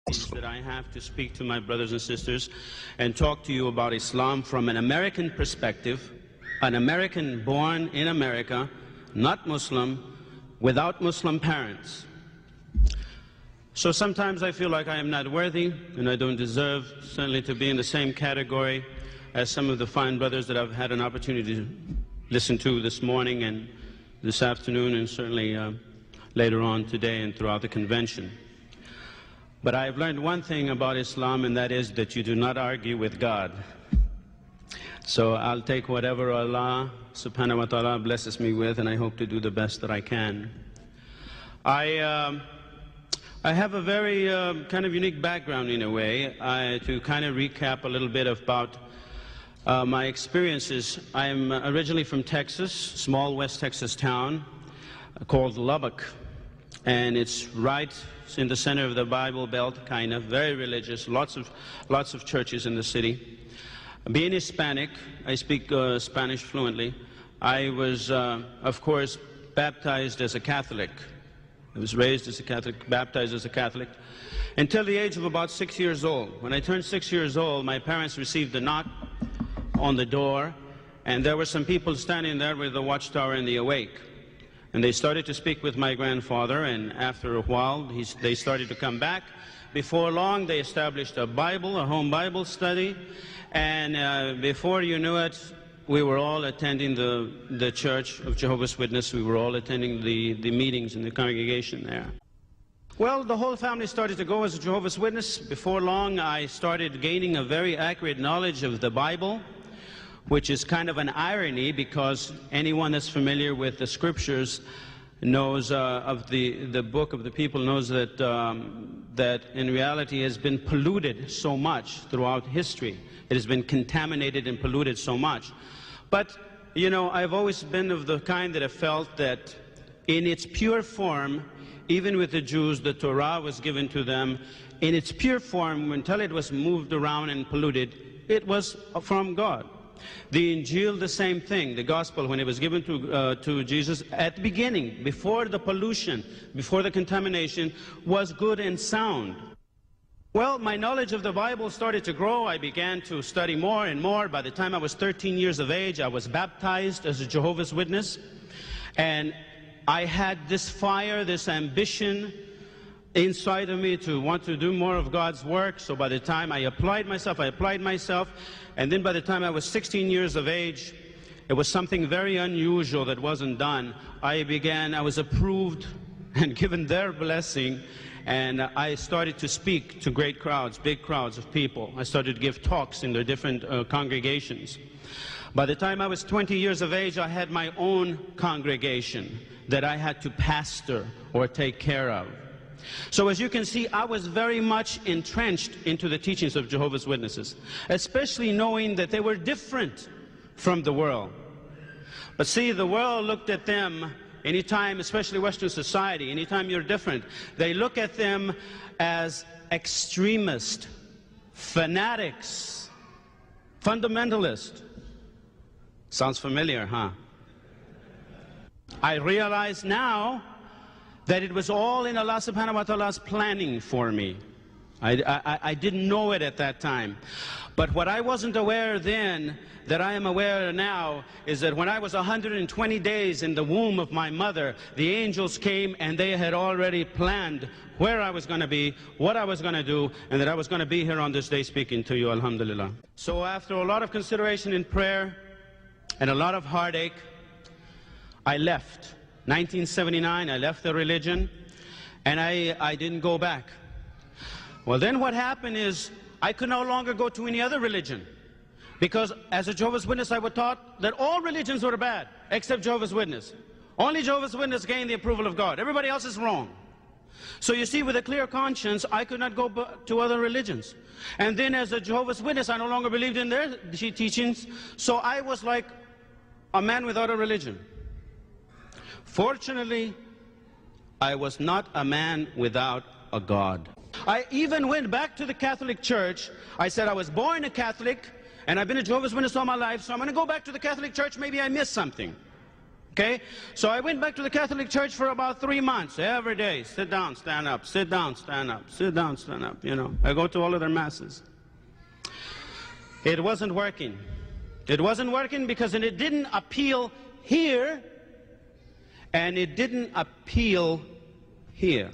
that I have to speak to my brothers and sisters and talk to you about Islam from an American perspective, an American born in America, not Muslim, without Muslim parents. So sometimes I feel like I am not worthy and I don't deserve certainly to be in the same category as some of the fine brothers that I've had an opportunity to listen to this morning and this afternoon and certainly later on today and throughout the convention. But I have learned one thing about Islam, and that is that you do not argue with God. So I'll take whatever Allah subhanahu wa ta'ala blesses me with, and I hope to do the best that I can. I have a very kind of unique background in a way. To kind of recap a little bit about my experiences, I'm originally from Texas, small West Texas town called Lubbock. And it's right in the center of the Bible Belt, kind of, very religious, lots of churches in the city. Being Hispanic, I speak Spanish fluently. I was, of course, baptized as a Catholic. I was raised as a Catholic, baptized as a Catholic, until the age of about 6 years old. When I turned 6 years old, my parents received a knock on the door, and there were some people standing there with the watchtower and the awake. And they started to speak with my grandfather, and after a while, they started to come back. Before long, they established a Bible, a home Bible study, and before you knew it, we were all attending the Church of Jehovah's Witnesses. We were all attending the meetings in the congregation there. Well, the whole family started to go as a Jehovah's Witness. Before long, I started gaining a very accurate knowledge of the Bible, which is kind of an irony because anyone that's familiar with the scriptures knows of the book of the people knows that that in reality has been polluted so much throughout history. It has been contaminated and polluted so much. But, you know, I've always been of the kind that have felt that in its pure form, even with the Jews, the Torah was given to them. In its pure form, until it was moved around and polluted, it was from God. The Injil, the same thing. The gospel, when it was given to Jesus at the beginning, before the pollution, before the contamination, was good and sound. Well, my knowledge of the Bible started to grow. I began to study more and more. By the time I was 13 years of age, I was baptized as a Jehovah's Witness. And I had this fire, this ambition inside of me to want to do more of God's work. So by the time I applied myself, and then by the time I was 16 years of age, it was something very unusual that wasn't done. I was approved and given their blessing, and I started to speak to great crowds, big crowds of people. I started to give talks in their different congregations. By the time I was 20 years of age, I had my own congregation that I had to pastor or take care of. So as you can see, I was very much entrenched into the teachings of Jehovah's Witnesses, especially knowing that they were different from the world. But see, the world looked at them anytime, especially Western society, anytime you're different, they look at them as extremists, fanatics, fundamentalists. Sounds familiar, huh? I realize now that it was all in Allah subhanahu wa ta'ala's planning for me. I didn't know it at that time. But what I wasn't aware then, that I am aware now, is that when I was 120 days in the womb of my mother, the angels came and they had already planned where I was going to be, what I was going to do, and that I was going to be here on this day speaking to you, alhamdulillah. So after a lot of consideration in prayer and a lot of heartache, I left. 1979, I left the religion, and I didn't go back. Well, then what happened is I could no longer go to any other religion, because as a Jehovah's Witness, I was taught that all religions were bad, except Jehovah's Witness. Only Jehovah's Witness gained the approval of God. Everybody else is wrong. So you see, with a clear conscience, I could not go to other religions. And then as a Jehovah's Witness, I no longer believed in their teachings, so I was like a man without a religion. Fortunately, I was not a man without a God. I even went back to the Catholic Church. I said I was born a Catholic, and I've been a Jehovah's Witness all my life, so I'm going to go back to the Catholic Church. Maybe I missed something. Okay? So I went back to the Catholic Church for about 3 months, every day. Sit down, stand up, sit down, stand up, sit down, stand up, you know. I go to all of their masses. It wasn't working. It wasn't working because it didn't appeal here, and it didn't appeal here.